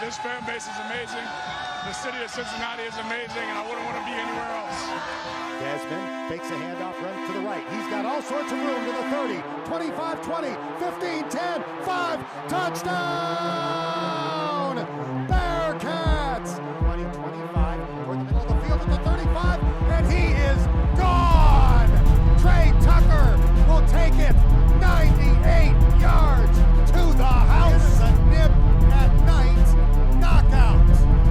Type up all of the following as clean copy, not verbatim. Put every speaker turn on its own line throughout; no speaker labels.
This fan base is amazing. The city of Cincinnati is amazing, and I wouldn't want to be anywhere else.
Desmond fakes a handoff, runs to the right. He's got all sorts of room to the 30, 25, 20, 15, 10, 5, touchdown! Bearcats! 20, 25, toward the middle of the field at the 35, and he is gone! Trey Tucker will take it 98 yards to the house. A nip at night knockout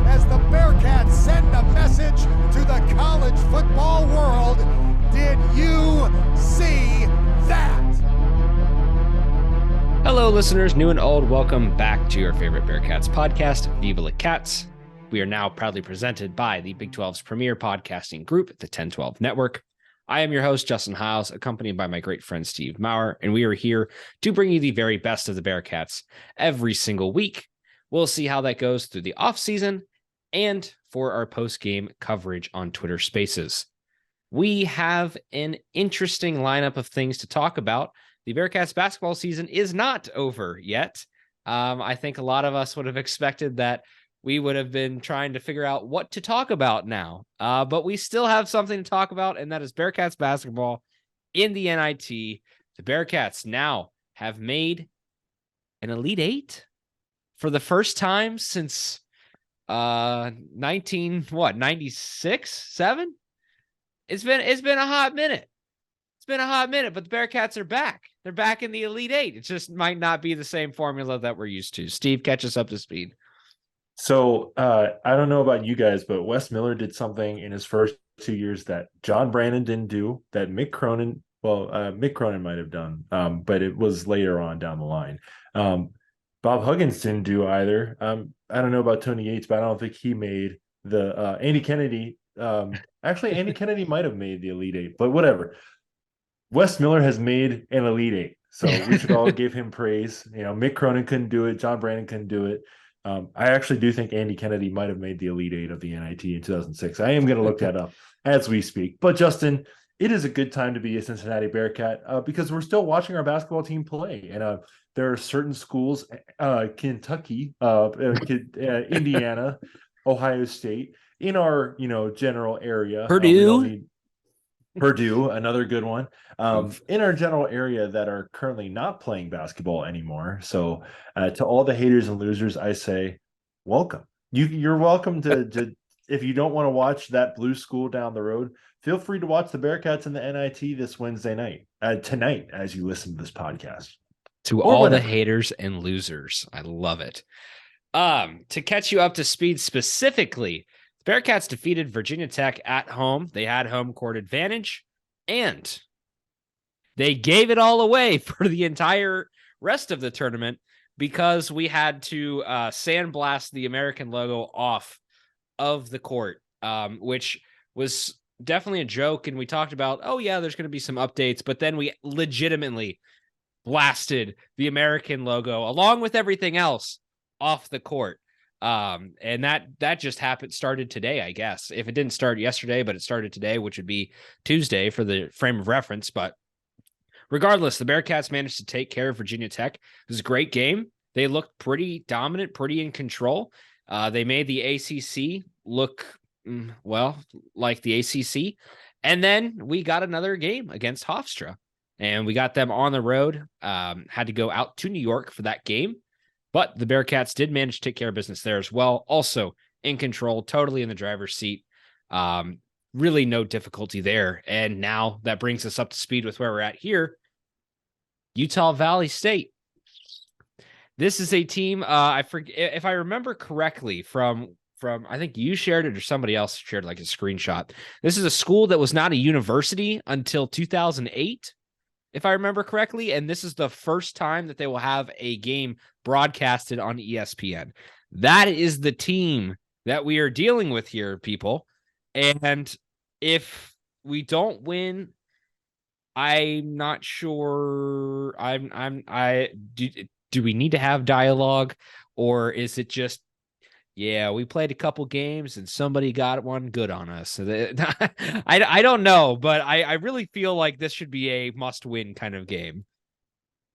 as the Bearcats send a message to the college football world. Did you see that?
Hello, listeners, new and old. Welcome back to your favorite Bearcats podcast, VIVA La Cats. We are now proudly presented by the Big 12's premier podcasting group, the 1012 Network. I am your host, Justin Hiles, accompanied by my great friend, Steve Maurer, and we are here to bring you the very best of the Bearcats every single week. We'll see how that goes through the offseason and for our post-game coverage on Twitter Spaces. We have an interesting lineup of things to talk about. The Bearcats basketball season is not over yet. I think a lot of us would have expected that we would have been trying to figure out what to talk about now. But we still have something to talk about, and that is Bearcats basketball in the NIT. The Bearcats now have made an Elite Eight for the first time since 96, 7? It's been a hot minute. It's been a hot minute, but the Bearcats are back. They're back in the Elite Eight. It just might not be the same formula that we're used to. Steve, catch us up to speed.
So I don't know about you guys, but Wes Miller did something in his first 2 years that John Brandon didn't do, that Mick Cronin might have done, but it was later on down the line. Bob Huggins didn't do either. I don't know about Tony Yates, but I don't think he made the Andy Kennedy. Actually, Andy Kennedy might have made the Elite Eight, but whatever. Wes Miller has made an Elite Eight, so we should all give him praise. You know, Mick Cronin couldn't do it. John Brandon couldn't do it. I actually do think Andy Kennedy might have made the Elite Eight of the NIT in 2006. I am going to look that up as we speak. But Justin, it is a good time to be a Cincinnati Bearcat because we're still watching our basketball team play. And there are certain schools, Kentucky, Indiana, Ohio State, in our general area. Purdue, another good one, in our general area that are currently not playing basketball anymore. So to all the haters and losers, I say, welcome. You're welcome to if you don't want to watch that blue school down the road, feel free to watch the Bearcats in the NIT this Wednesday night, tonight, as you listen to this podcast.
To all the haters and losers. I love it. To catch you up to speed specifically, the Bearcats defeated Virginia Tech at home. They had home court advantage, and they gave it all away for the entire rest of the tournament because we had to sandblast the American logo off of the court, which was definitely a joke. And we talked about, oh, yeah, there's going to be some updates, but then we legitimately blasted the American logo along with everything else off the court. And that just started today, I guess. If it didn't start yesterday, but it started today, which would be Tuesday for the frame of reference. But regardless, the Bearcats managed to take care of Virginia Tech. It was a great game. They looked pretty dominant, pretty in control. They made the ACC look, well, like the ACC. And then we got another game against Hofstra, and we got them on the road. Had to go out to New York for that game. But the Bearcats did manage to take care of business there as well. Also in control, totally in the driver's seat. Really no difficulty there. And now that brings us up to speed with where we're at here. Utah Valley State. This is a team, I forget if I remember correctly from I think you shared it or somebody else shared like a screenshot. This is a school that was not a university until 2008. If I remember correctly, and this is the first time that they will have a game broadcasted on ESPN. That is the team that we are dealing with here, people. And if we don't win, I'm not sure. Do we need to have dialogue, or is it just, yeah, we played a couple games and somebody got one good on us. I don't know, but I really feel like this should be a must-win kind of game.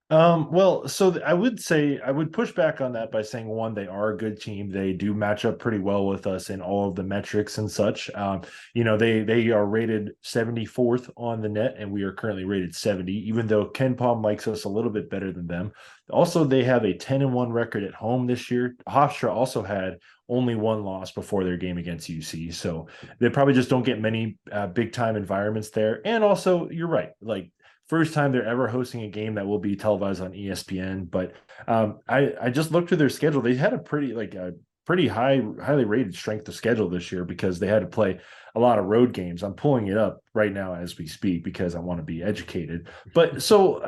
Well, so I would say I would push back on that by saying one, they are a good team. They do match up pretty well with us in all of the metrics and such. They are rated 74th on the net, and we are currently rated 70, even though Ken Palm likes us a little bit better than them. Also, they have a 10-1 record at home this year. Hofstra also had only one loss before their game against UC, so they probably just don't get many big time environments there. And also, you're right, like first time they're ever hosting a game that will be televised on ESPN. But I just looked through their schedule. They had a pretty highly rated strength of schedule this year because they had to play a lot of road games. I'm pulling it up right now as we speak because I want to be educated. But so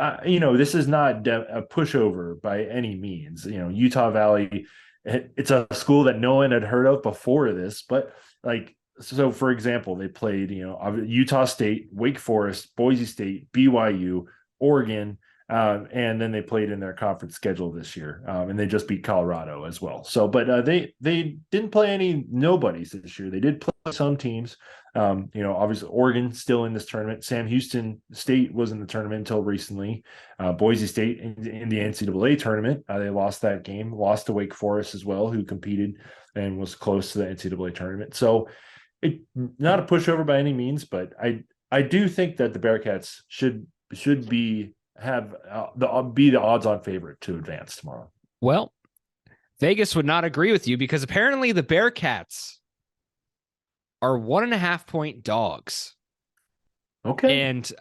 this is not a pushover by any means. Utah Valley, it's a school that no one had heard of before this, but like. So, for example, they played, Utah State, Wake Forest, Boise State, BYU, Oregon, and then they played in their conference schedule this year, and they just beat Colorado as well. So, but they didn't play any nobodies this year. They did play some teams. Obviously Oregon still in this tournament. Sam Houston State was in the tournament until recently. Boise State in the NCAA tournament. They lost that game, lost to Wake Forest as well, who competed and was close to the NCAA tournament. So, not a pushover by any means, but I do think that the Bearcats should be the odds-on favorite to advance tomorrow.
Well, Vegas would not agree with you because apparently the Bearcats are 1.5 point dogs.
Okay.
And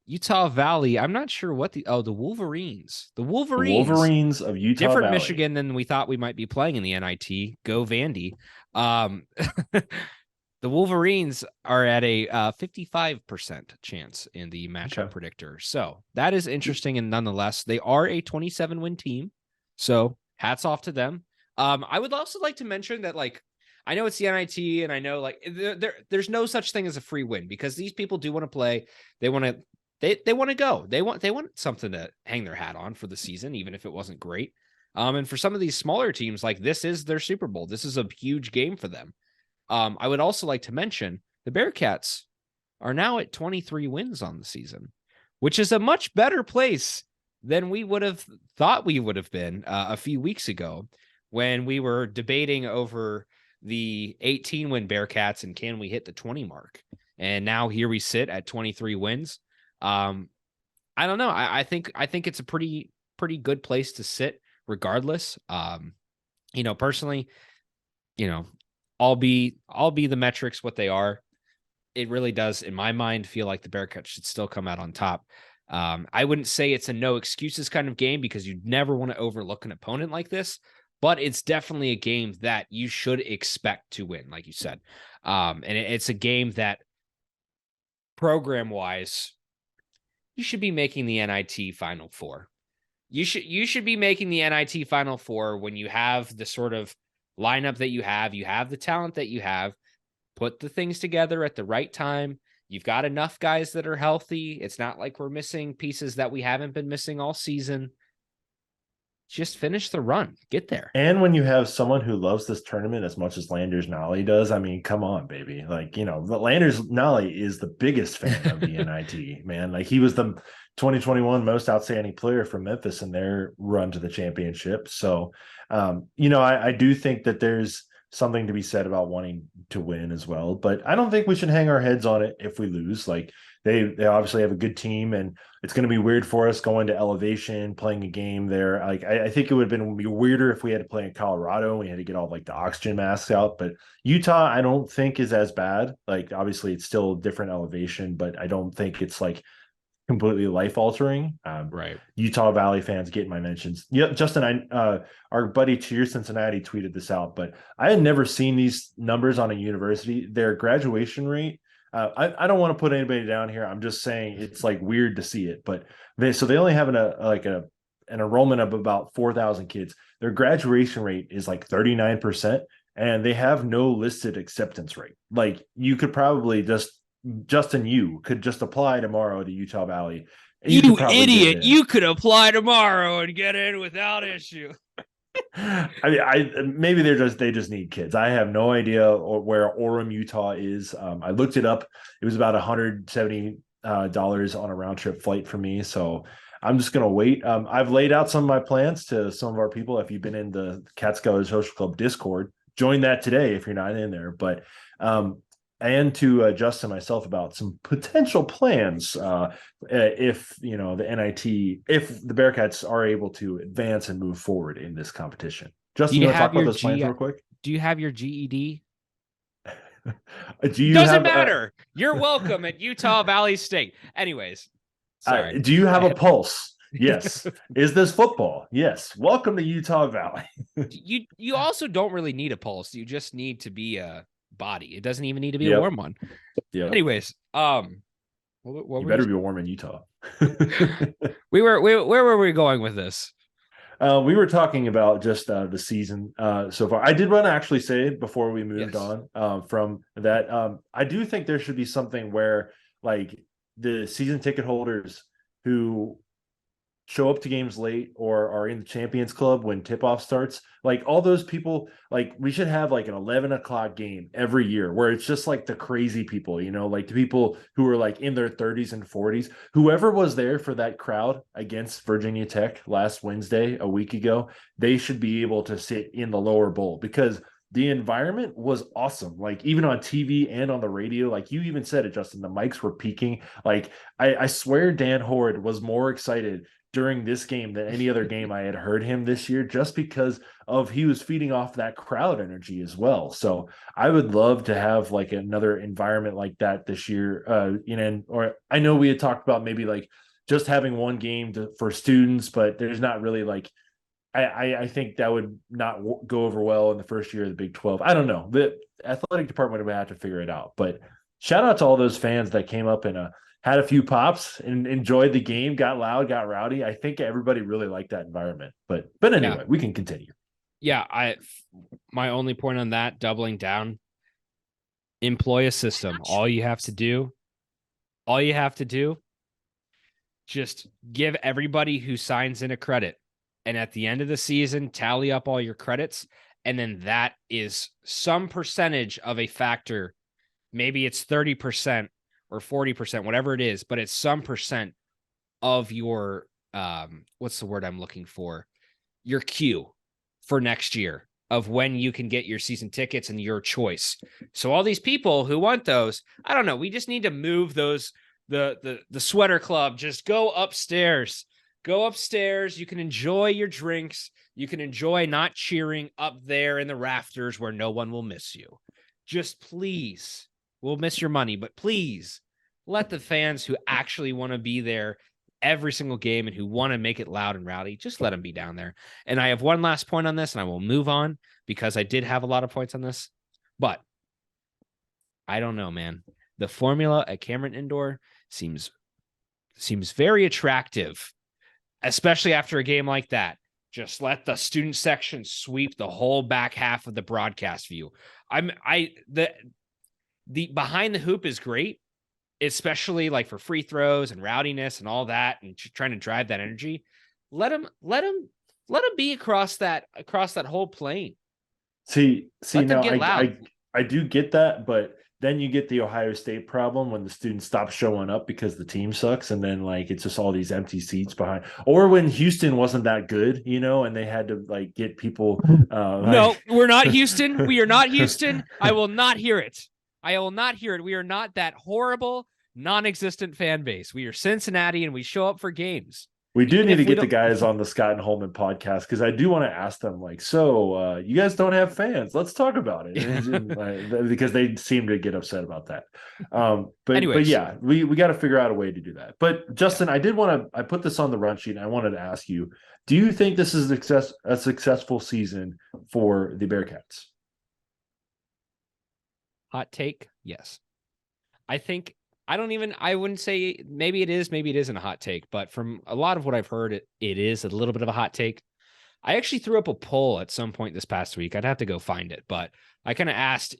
Utah Valley, I'm not sure what the Wolverines. The
Wolverines of Utah
different
Valley.
Michigan than we thought we might be playing in the NIT. Go Vandy. The Wolverines are at a 55% chance in the matchup predictor. So that is interesting. And nonetheless, they are a 27-win team. So hats off to them. I would also like to mention that, like, I know it's the NIT and I know like there's no such thing as a free win because these people do want to play. They want to go. They want something to hang their hat on for the season, even if it wasn't great. And for some of these smaller teams, like this is their Super Bowl. This is a huge game for them. I would also like to mention the Bearcats are now at 23 wins on the season, which is a much better place than we would have thought we would have been a few weeks ago when we were debating over the 18-win Bearcats and can we hit the 20 mark. And now here we sit at 23 wins. I don't know. I think it's a pretty good place to sit regardless. Personally, I'll be the metrics what they are. It really does, in my mind, feel like the Bearcats should still come out on top. I wouldn't say it's a no excuses kind of game because you never want to overlook an opponent like this, but it's definitely a game that you should expect to win, like you said. And it's a game that program-wise, you should be making the NIT Final Four. You should be making the NIT Final Four when you have the sort of lineup that you have the talent that you have, put the things together at the right time. You've got enough guys that are healthy. It's not like we're missing pieces that we haven't been missing all season. Just finish the run, get there.
And when you have someone who loves this tournament as much as Landers Nolly does, I mean, come on, baby. Like, Landers Nolly is the biggest fan of the NIT, man. Like, he was the 2021 most outstanding player for Memphis in their run to the championship. So, I do think that there's something to be said about wanting to win as well, but I don't think we should hang our heads on it if we lose. Like, they obviously have a good team, and it's going to be weird for us going to Elevation, playing a game there. Like, I think it would have been weirder if we had to play in Colorado and we had to get all like the oxygen masks out. But Utah, I don't think is as bad. Like, obviously it's still a different elevation, but I don't think it's like completely life altering.
Right.
Utah Valley fans get my mentions. Yeah, Justin, our buddy Cheer Cincinnati tweeted this out, but I had never seen these numbers on a university. Their graduation rate. I don't want to put anybody down here. I'm just saying it's like weird to see it, but they only have an enrollment of about 4,000 kids. Their graduation rate is like 39%, and they have no listed acceptance rate. Like, you could probably Justin, you could just apply tomorrow to Utah Valley.
You idiot! You could apply tomorrow and get in without issue.
Maybe they just need kids. I have no idea where Orem, Utah is. I looked it up. It was about $170 on a round trip flight for me. So I'm just going to wait. I've laid out some of my plans to some of our people. If you've been in the Cat Scholars Social Club Discord, join that today if you're not in there. But and to Justin myself about some potential plans if the NIT, if the Bearcats are able to advance and move forward in this competition. Justin, you want to talk about those plans real quick?
Do you have your GED?
Do you
Doesn't matter. You're welcome at Utah Valley State. Anyways, sorry.
Do you have a pulse? Yes. Is this football? Yes. Welcome to Utah Valley.
You also don't really need a pulse. You just need to be a body. It doesn't even need to be a warm one.
Yeah.
Anyways,
you better be warm in Utah.
Where were we going with this?
We were talking about just the season so far. I did want to actually say before we moved on from that, I do think there should be something where like the season ticket holders who show up to games late or are in the Champions Club when tip-off starts, like all those people, like we should have like an 11 o'clock game every year where it's just like the crazy people, like the people who are like in their 30s and 40s. Whoever was there for that crowd against Virginia Tech last Wednesday, a week ago, they should be able to sit in the lower bowl because the environment was awesome. Like even on TV and on the radio, like you even said it, Justin, the mics were peaking. Like I swear Dan Horde was more excited during this game than any other game I had heard him this year, just because of he was feeding off that crowd energy as well. So I would love to have like another environment like that this year. Or I know we had talked about maybe like just having one game for students, but there's not really like, I think that would not go over well in the first year of the Big 12. I don't know. The athletic department would have to figure it out. But shout out to all those fans that came up and had a few pops and enjoyed the game, got loud, got rowdy. I think everybody really liked that environment. But anyway, we can continue.
Yeah, my only point on that, doubling down, employ a system. All you have to do, just give everybody who signs in a credit. And at the end of the season, tally up all your credits. And then that is some percentage of a factor. Maybe it's 30% or 40%, whatever it is, but it's some percent of your, what's the word I'm looking for? Your queue for next year of when you can get your season tickets and your choice. So all these people who want those, I don't know. We just need to move those, the sweater club, just go upstairs. Go upstairs. You can enjoy your drinks. You can enjoy not cheering up there in the rafters where no one will miss you. Just please, we'll miss your money, but please let the fans who actually want to be there every single game and who want to make it loud and rowdy, just let them be down there. And I have one last point on this, and I will move on because I did have a lot of points on this, but I don't know, man. The formula at Cameron Indoor seems very attractive. Especially after a game like that, just let the student section sweep the whole back half of the broadcast view. The behind the hoop is great, especially like for free throws and rowdiness and all that, and trying to drive that energy. Let them be across that whole plane.
See, now I do get that, but then you get the Ohio State problem when the students stop showing up because the team sucks. And then like, it's just all these empty seats behind, or when Houston wasn't that good, and they had to like get people.
No, we're not Houston. We are not Houston. I will not hear it. We are not that horrible, non-existent fan base. We are Cincinnati and we show up for games.
We do need to get the guys on the Scott and Holman podcast because I do want to ask them, like, so you guys don't have fans? Let's talk about it. Because they seem to get upset about that. But yeah, we got to figure out a way to do that. But Justin, I put this on the run sheet and I wanted to ask you, do you think this is a successful season for the Bearcats?
Hot take? Yes. I wouldn't say maybe it is, maybe it isn't a hot take, but from a lot of what I've heard, it is a little bit of a hot take. I actually threw up a poll at some point this past week. I'd have to go find it, but I kind of asked,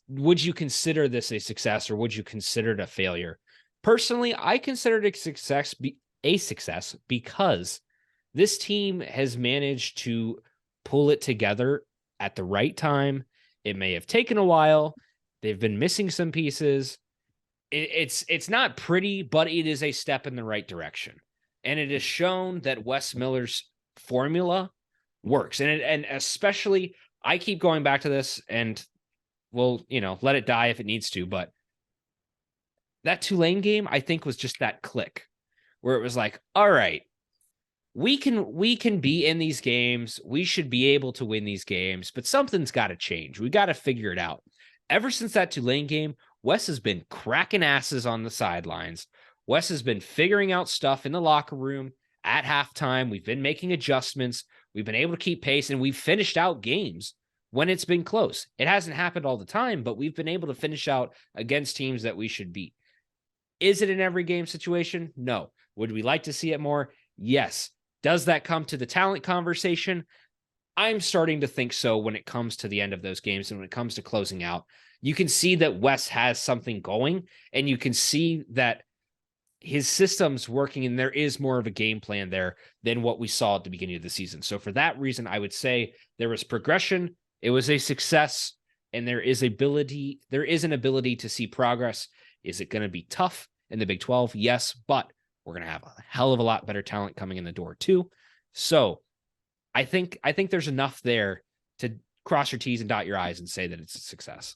would you consider this a success or would you consider it a failure? Personally, I consider it a success because this team has managed to pull it together at the right time. It may have taken a while. They've been missing some pieces. It's not pretty, but it is a step in the right direction. And it has shown that Wes Miller's formula works. And especially, I keep going back to this, and we'll, let it die if it needs to. But that Tulane game, I think, was just that click where it was like, all right, we can be in these games. We should be able to win these games, but something's got to change. We got to figure it out. Ever since that Tulane game, Wes has been cracking asses on the sidelines. Wes has been figuring out stuff in the locker room at halftime. We've been making adjustments. We've been able to keep pace, and we've finished out games when it's been close. It hasn't happened all the time, but we've been able to finish out against teams that we should beat. Is it an every game situation? No. Would we like to see it more? Yes. Does that come to the talent conversation? I'm starting to think so when it comes to the end of those games and when it comes to closing out. You can see that Wes has something going, and you can see that his system's working, and there is more of a game plan there than what we saw at the beginning of the season. So for that reason, I would say there was progression. It was a success, and there is an ability to see progress. Is it going to be tough in the Big 12? Yes, but we're going to have a hell of a lot better talent coming in the door too. So I think there's enough there to cross your T's and dot your I's and say that it's a success.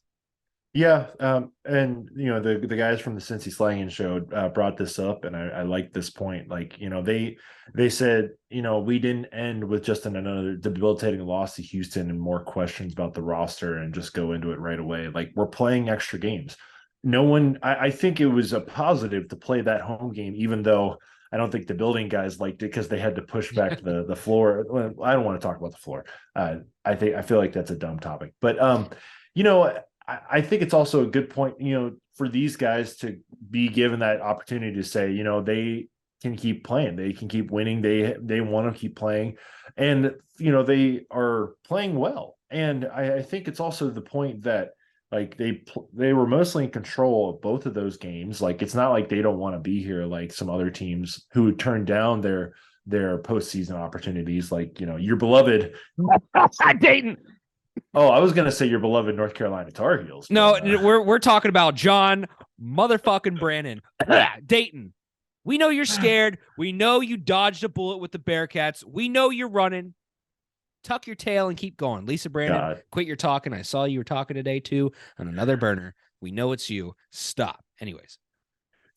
Yeah, and the guys from the Cincy Slangin' Show brought this up, and I like this point. Like, they said, we didn't end with just another debilitating loss to Houston and more questions about the roster and just go into it right away. Like, we're playing extra games. I think it was a positive to play that home game, even though I don't think the building guys liked it because they had to push back the floor. Well, I don't want to talk about the floor. I feel like that's a dumb topic, but I think it's also a good point, for these guys to be given that opportunity to say, they can keep playing, they can keep winning, they want to keep playing, and they are playing well. And I think it's also the point that, like, they were mostly in control of both of those games. Like, it's not like they don't want to be here, like some other teams who turned down their postseason opportunities, like your beloved
Dayton.
Oh, I was gonna say your beloved North Carolina Tar Heels.
No, we're talking about John motherfucking Brannon. Dayton. We know you're scared. We know you dodged a bullet with the Bearcats. We know you're running. Tuck your tail and keep going. Lisa Brandon, quit your talking. I saw you were talking today too on another burner. We know it's you. Stop. Anyways.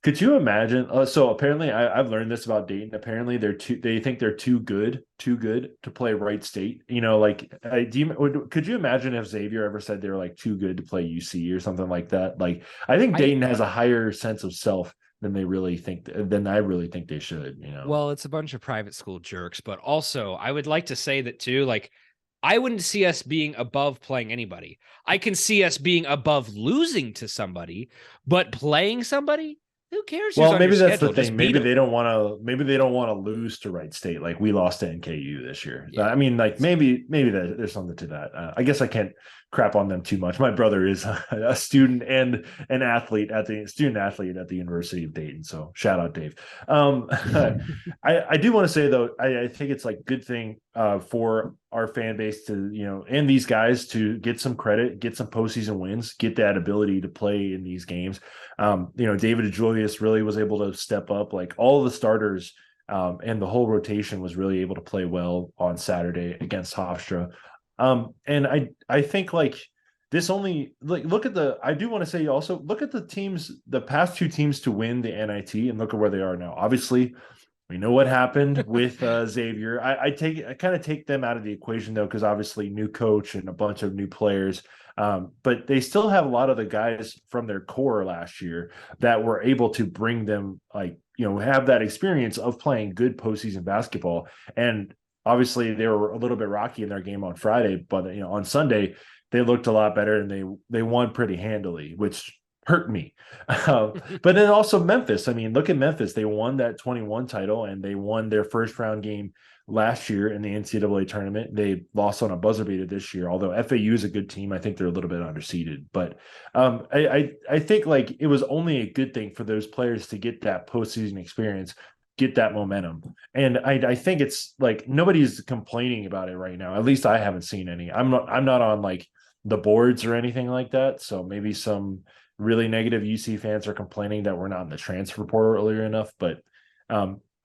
Could you imagine? So apparently I've learned this about Dayton. Apparently they think they're too good to play Wright State. Could you imagine if Xavier ever said they were like too good to play UC or something like that? Like, I think Dayton has a higher sense of self than I really think they should,
Well, it's a bunch of private school jerks, but also I would like to say that too, like, I wouldn't see us being above playing anybody. I can see us being above losing to somebody, but playing somebody, who cares?
Well, maybe that's the thing. Maybe they don't want to lose to Wright State. Like, we lost to NKU this year. Yeah. I mean, like, maybe there's something to that. I guess I can't crap on them too much. My brother is a student and an athlete at the University of Dayton. So shout out, Dave. I do want to say though, I think it's like good thing for our fan base to, and these guys to get some credit, get some postseason wins, get that ability to play in these games. David Julius really was able to step up. Like, all the starters and the whole rotation was really able to play well on Saturday against Hofstra. And I think, like, this only, like, I do want to say also, look at the past two teams to win the NIT and look at where they are now. Obviously, we know what happened with Xavier. I kind of take them out of the equation though, because obviously new coach and a bunch of new players. But they still have a lot of the guys from their core last year that were able to bring them, like, have that experience of playing good postseason basketball. And obviously they were a little bit rocky in their game on Friday, but on Sunday they looked a lot better and they won pretty handily, which hurt me. But then also Memphis. I mean, look at Memphis. They won that 21 title and they won their first round game last year in the NCAA tournament. They lost on a buzzer beater this year, although FAU is a good team. I think they're a little bit underseeded, but I think, like, it was only a good thing for those players to get that postseason experience, get that momentum. And I think it's like nobody's complaining about it right now. At least I haven't seen any. I'm not on like the boards or anything like that. So maybe some really negative UC fans are complaining that we're not in the transfer portal earlier enough. But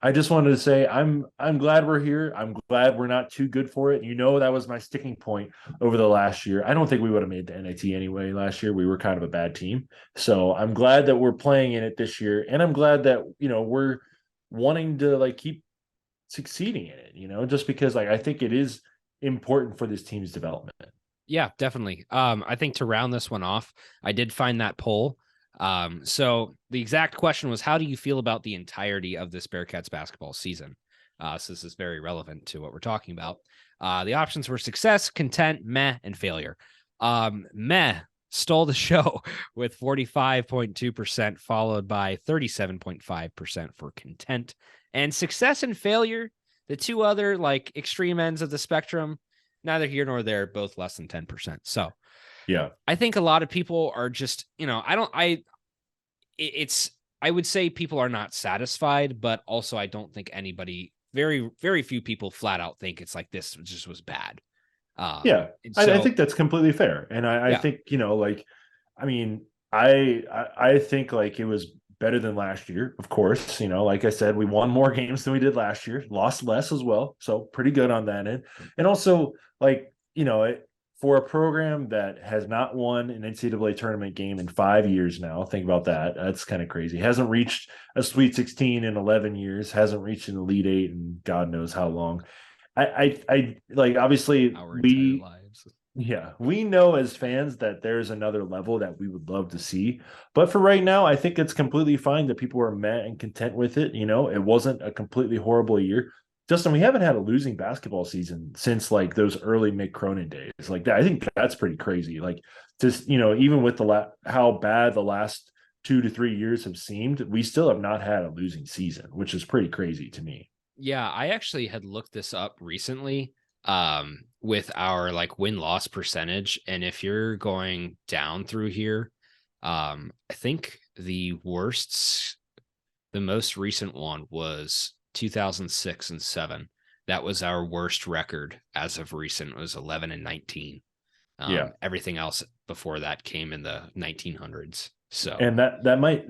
I just wanted to say I'm glad we're here. I'm glad we're not too good for it. That was my sticking point over the last year. I don't think we would have made the NIT anyway last year. We were kind of a bad team. So I'm glad that we're playing in it this year. And I'm glad that, we're wanting to like keep succeeding in it, just because like I think it is important for this team's development.
Yeah, definitely. I think to round this one off, I did find that poll. So the exact question was, how do you feel about the entirety of this Bearcats basketball season? So this is very relevant to what we're talking about. The options were success, content, meh, and failure. Meh stole the show with 45.2%, followed by 37.5% for content. And success and failure, the two other like extreme ends of the spectrum, neither here nor there, both less than 10%. So
yeah,
I think a lot of people are just, I would say people are not satisfied, but also I don't think anybody, very, very few people flat out think it's like this just was bad.
Yeah, I think that's completely fair. And I think, I think like it was better than last year, of course. Like I said, we won more games than we did last year, lost less as well. So pretty good on that end. And also, like, for a program that has not won an NCAA tournament game in 5 years now, think about that. That's kind of crazy. Hasn't reached a Sweet 16 in 11 years, hasn't reached an Elite Eight in God knows how long. I like, obviously we know as fans that there's another level that we would love to see. But for right now, I think it's completely fine that people are met and content with it. It wasn't a completely horrible year. Justin, we haven't had a losing basketball season since like those early Mick Cronin days. Like that, I think that's pretty crazy. Like just, even with how bad the last 2 to 3 years have seemed, we still have not had a losing season, which is pretty crazy to me.
Yeah, I actually had looked this up recently with our like win-loss percentage. And if you're going down through here, I think the most recent one was 2006 and 7. That was our worst record as of recent. It was 11-19. Everything else before that came in the 1900s. So,
and that might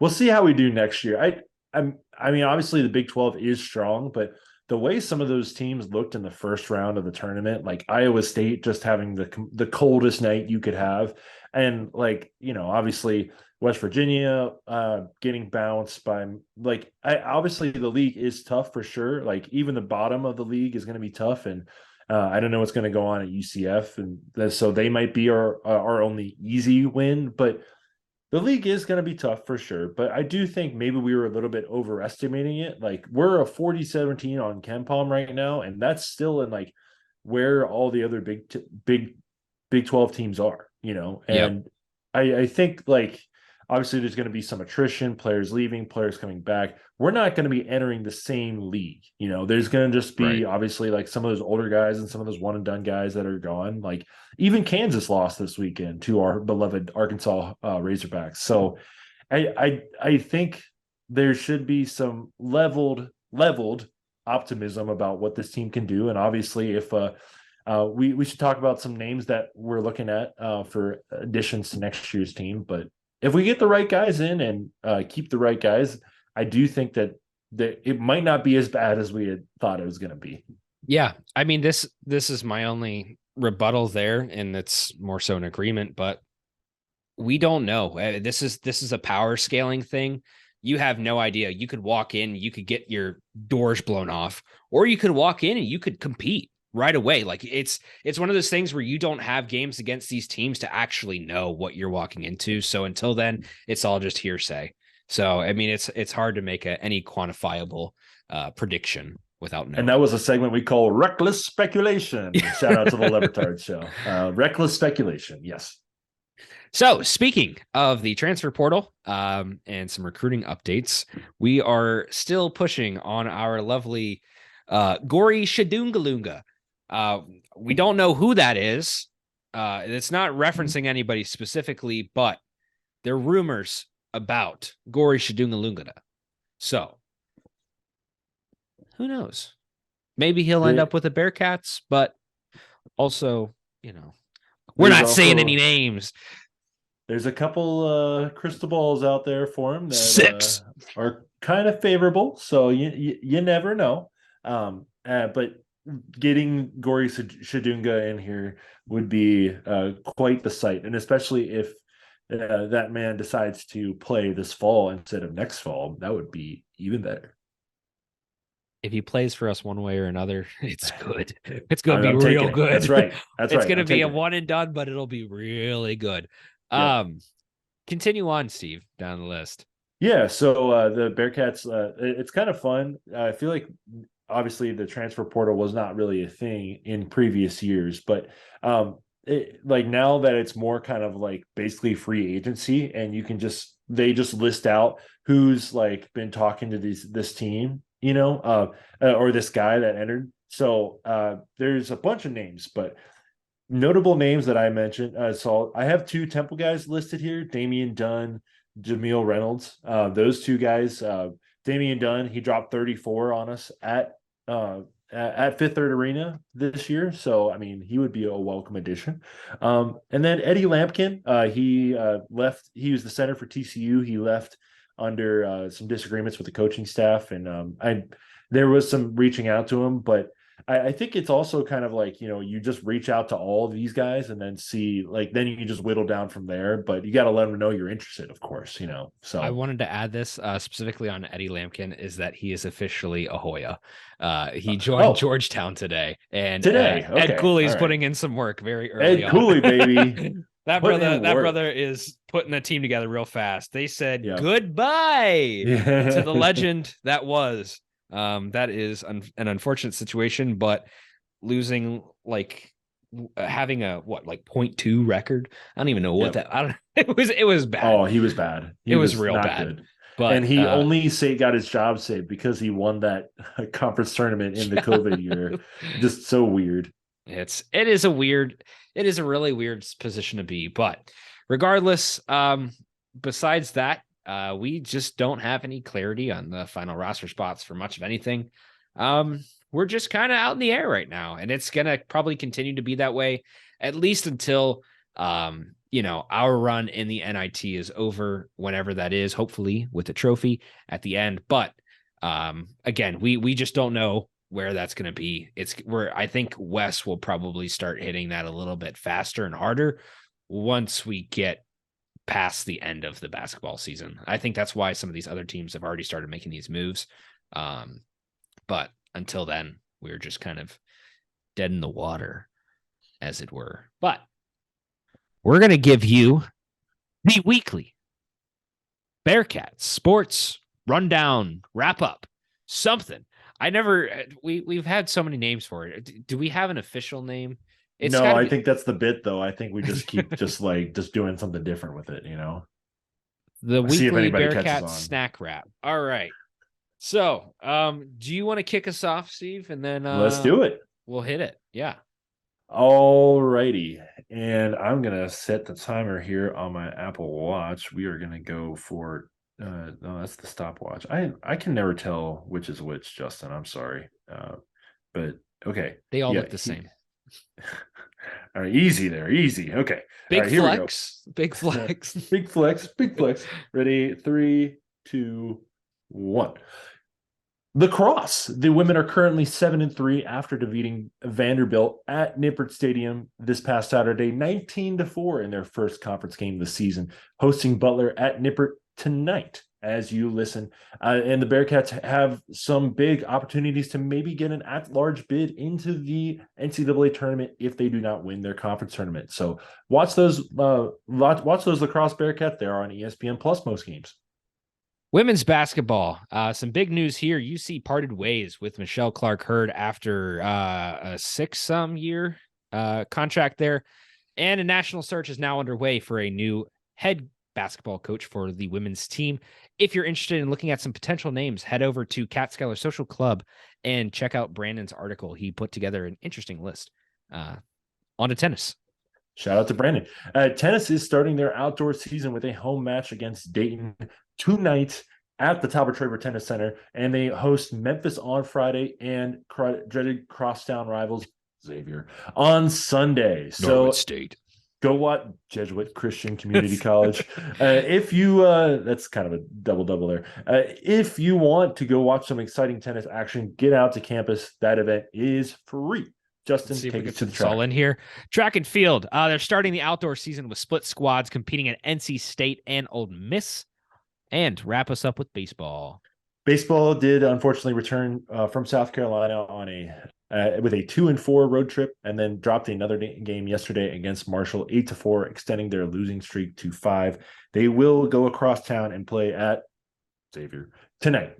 we'll see how we do next year. I mean, obviously the Big 12 is strong, but the way some of those teams looked in the first round of the tournament, like Iowa State just having the coldest night you could have, and like, obviously West Virginia getting bounced by, like, obviously the league is tough for sure. Like even the bottom of the league is going to be tough, and I don't know what's going to go on at UCF, and so they might be our only easy win, but the league is going to be tough for sure. But I do think maybe we were a little bit overestimating it. Like we're a 40-17 on KenPom right now, and that's still in like where all the other Big 12 teams are, and yep. I think like obviously there's going to be some attrition, players leaving, players coming back. We're not going to be entering the same league. There's going to just be obviously like some of those older guys and some of those one and done guys that are gone. Like even Kansas lost this weekend to our beloved Arkansas Razorbacks. So I think there should be some leveled optimism about what this team can do. And obviously if we should talk about some names that we're looking at for additions to next year's team. But if we get the right guys in and keep the right guys, I do think that it might not be as bad as we had thought it was going to be.
Yeah. I mean, this is my only rebuttal there, and it's more so an agreement, but we don't know. This is a power scaling thing. You have no idea. You could walk in, you could get your doors blown off, or you could walk in and you could compete right away. Like it's one of those things where you don't have games against these teams to actually know what you're walking into. So until then, it's all just hearsay. So, I mean, it's hard to make any quantifiable prediction without knowing.
And that was a segment we call Reckless Speculation. Shout out to the Lebertard Show. Reckless Speculation. Yes.
So speaking of the transfer portal and some recruiting updates, we are still pushing on our lovely Gori Shadungalunga. We don't know who that is. It's not referencing anybody specifically, but there are rumors about Gori Shadungalunga. So who knows? Maybe he'll end up with the Bearcats, but also, we're not saying any names.
There's a couple crystal balls out there for him that
6
are kind of favorable, so you never know. But getting Gori Shadunga in here would be quite the sight, and especially if that man decides to play this fall instead of next fall, that would be even better.
If he plays for us one way or another, it's good. It's going to be
I'm
real good.
That's right. That's
it's
right.
going to be a one and done, but it'll be really good.
Yeah.
Continue on, Steve, down the list.
Yeah. So the Bearcats, it's kind of fun. I feel like obviously the transfer portal was not really a thing in previous years, but like now that it's more kind of like basically free agency, and you can they just list out who's like been talking to this team, or this guy that entered. So there's a bunch of names, but notable names that I mentioned. So I have 2 Temple guys listed here: Damian Dunn, Jameel Reynolds. Those 2 guys. Damian Dunn, he dropped 34 on us at Fifth Third Arena this year, so I mean he would be a welcome addition. And then Eddie Lampkin, he left. He was the center for TCU. He left under some disagreements with the coaching staff, and there was some reaching out to him, but I think it's also kind of like, you just reach out to all of these guys and then see, like, then you can just whittle down from there, but you got to let them know you're interested, of course, so.
I wanted to add this specifically on Eddie Lampkin, is that he is officially a Hoya. He joined Georgetown today, and Ed Cooley's putting in some work very early
Ed Cooley, baby.
That brother is putting a team together real fast. They said goodbye to the legend that was. That is an unfortunate situation, but losing, like, having a 0.2 record. I don't even know what that. I don't. It was bad.
Oh, he was bad. It
was real bad.
Good.
But
he only got his job saved because he won that conference tournament in the COVID year. Just so weird.
It is a really weird position to be. But regardless, besides that, we just don't have any clarity on the final roster spots for much of anything. We're just kind of out in the air right now, and it's going to probably continue to be that way, at least until, our run in the NIT is over, whenever that is, hopefully with a trophy at the end. But, again, we just don't know where that's going to be. I think Wes will probably start hitting that a little bit faster and harder once we get past the end of the basketball season. I think that's why some of these other teams have already started making these moves. But until then, we're just kind of dead in the water, as it were. But we're going to give you the weekly Bearcats Sports Rundown Wrap-Up. Something. We've had so many names for it. Do we have an official name?
I think that's the bit, though. I think we just keep just doing something different with it,
The weekly Bearcats snack wrap. All right. So, do you want to kick us off, Steve? And then
let's do it.
We'll hit it. Yeah.
All righty. And I'm gonna set the timer here on my Apple Watch. We are gonna go for no, that's the stopwatch. I can never tell which is which, Justin. I'm sorry. But okay.
They all look the same.
All right, easy there, easy. Okay.
Big
right,
flex. Big flex.
Big flex. Big flex. Ready? 3, 2, 1. Lacrosse. The women are currently 7-3 after defeating Vanderbilt at Nippert Stadium this past Saturday, 19-4 in their first conference game this season, hosting Butler at Nippert tonight as you listen. And the Bearcats have some big opportunities to maybe get an at-large bid into the NCAA tournament if they do not win their conference tournament. So watch those lacrosse Bearcats. They're on ESPN Plus most games.
Women's basketball. Some big news here. UC parted ways with Michelle Clark-Hurd after a 6-some-year contract there. And a national search is now underway for a new head basketball coach for the women's team. If you're interested in looking at some potential names, head over to Catskeller Social Club and check out Brandon's article. He put together an interesting list. On to tennis.
Shout out to Brandon. Tennis is starting their outdoor season with a home match against Dayton tonight at the Talbot Traver Tennis Center, and they host Memphis on Friday and dreaded crosstown rivals Xavier on Sunday.
Norwood State.
Go watch Jesuit Christian Community College. If you, that's kind of a double there. If you want to go watch some exciting tennis action, get out to campus. That event is free. Justin, take us to the track.
All in here. Track and field. They're starting the outdoor season with split squads competing at NC State and Ole Miss. And wrap us up with baseball.
Baseball did unfortunately return from South Carolina on with a 2-4 road trip, and then dropped another game yesterday against Marshall 8-4, extending their losing streak to 5. They will go across town and play at Xavier tonight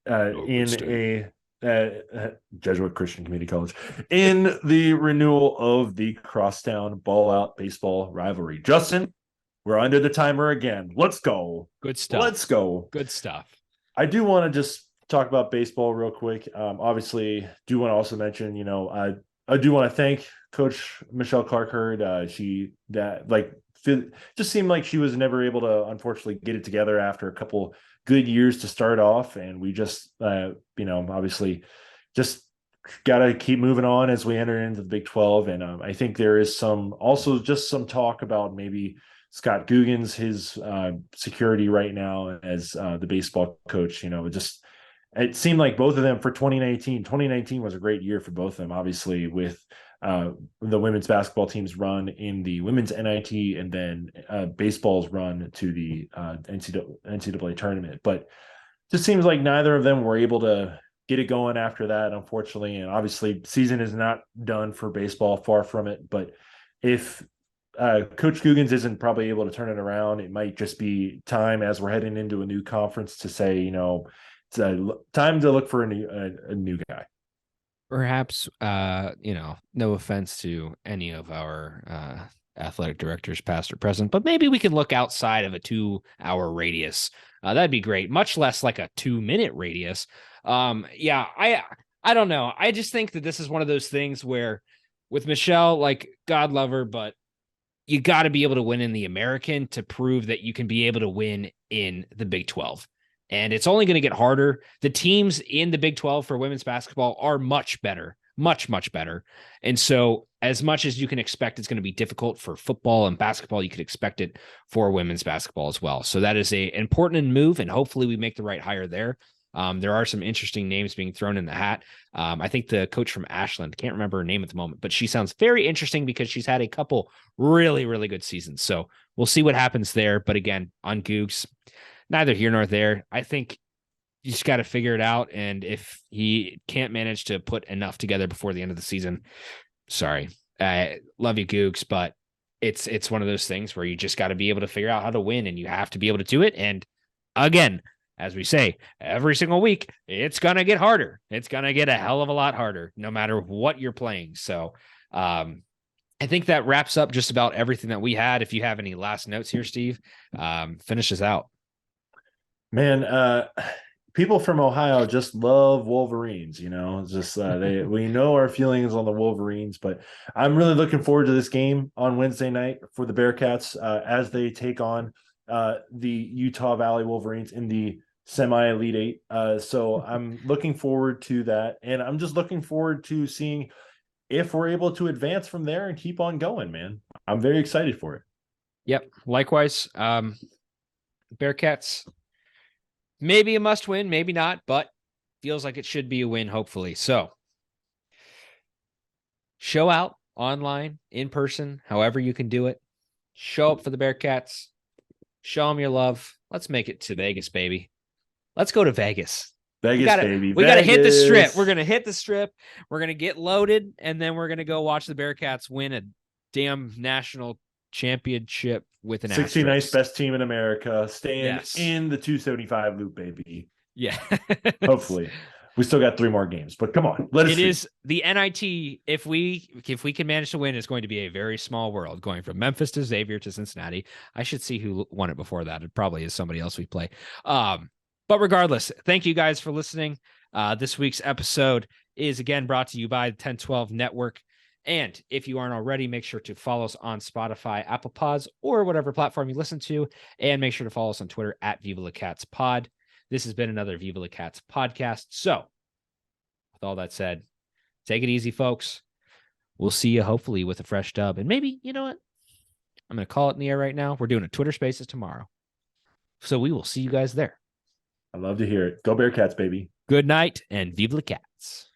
in a Jesuit Christian Community College in the renewal of the crosstown ball out baseball rivalry. Justin, we're under the timer again. Let's go.
Good stuff.
Let's go.
Good stuff.
I do want to just talk about baseball real quick. Obviously, do want to also mention, I do want to thank Coach Michelle Clark-Hurd. She just seemed like she was never able to, unfortunately, get it together after a couple good years to start off, and we just, obviously, just got to keep moving on as we enter into the Big 12. And I think there is some talk about maybe Scott Guggens, his security right now as the baseball coach. It seemed like both of them for 2019 was a great year for both of them, obviously, with the women's basketball team's run in the women's NIT, and then baseball's run to the NCAA tournament. But just seems like neither of them were able to get it going after that, unfortunately. And obviously, season is not done for baseball, far from it. But if Coach Guggens isn't probably able to turn it around, it might just be time, as we're heading into a new conference, to say, it's time to look for a new guy.
Perhaps, no offense to any of our athletic directors, past or present, but maybe we can look outside of a 2-hour radius. That'd be great. Much less like a 2-minute radius. I don't know. I just think that this is one of those things where with Michelle, like, God love her, but you got to be able to win in the American to prove that you can be able to win in the Big 12. And it's only going to get harder. The teams in the Big 12 for women's basketball are much better, much, much better. And so as much as you can expect it's going to be difficult for football and basketball, you could expect it for women's basketball as well. So that is an important move, and hopefully we make the right hire there. There are some interesting names being thrown in the hat. I think the coach from Ashland, can't remember her name at the moment, but she sounds very interesting because she's had a couple really, really good seasons. So we'll see what happens there. But again, on Googs, neither here nor there. I think you just got to figure it out. And if he can't manage to put enough together before the end of the season, sorry, love you, Googs, but it's one of those things where you just got to be able to figure out how to win, and you have to be able to do it. And again, as we say every single week, it's going to get harder. It's going to get a hell of a lot harder, no matter what you're playing. So I think that wraps up just about everything that we had. If you have any last notes here, Steve, finish us out.
Man, people from Ohio just love Wolverines, just we know our feelings on the Wolverines, but I'm really looking forward to this game on Wednesday night for the Bearcats as they take on the Utah Valley Wolverines in the semi-elite 8. So I'm looking forward to that. And I'm just looking forward to seeing if we're able to advance from there and keep on going, man. I'm very excited for it.
Yep. Likewise. Bearcats, maybe a must win, maybe not, but feels like it should be a win, hopefully. So show out online, in person, however you can do it. Show up for the Bearcats. Show them your love. Let's make it to Vegas, baby. Let's go to Vegas.
Baby.
We got to hit the strip. We're going to hit the strip. We're going to get loaded, and then we're going to go watch the Bearcats win a damn national championship with an
69th best team in America, staying in the 275 loop, baby.
Yeah.
Hopefully. We still got 3 more games, but come on. It
is the NIT. If we can manage to win, it's going to be a very small world, going from Memphis to Xavier to Cincinnati. I should see who won it before that. It probably is somebody else we play. But regardless, thank you guys for listening. This week's episode is again brought to you by the 1012 Network. And if you aren't already, make sure to follow us on Spotify, Apple Pods, or whatever platform you listen to. And make sure to follow us on Twitter at Viva La Cats Pod. This has been another Viva La Cats podcast. So with all that said, take it easy, folks. We'll see you hopefully with a fresh dub. And maybe, you know what? I'm going to call it in the air right now. We're doing a Twitter Spaces tomorrow. So we will see you guys there.
I love to hear it. Go Bearcats, baby.
Good night and Viva la Cats.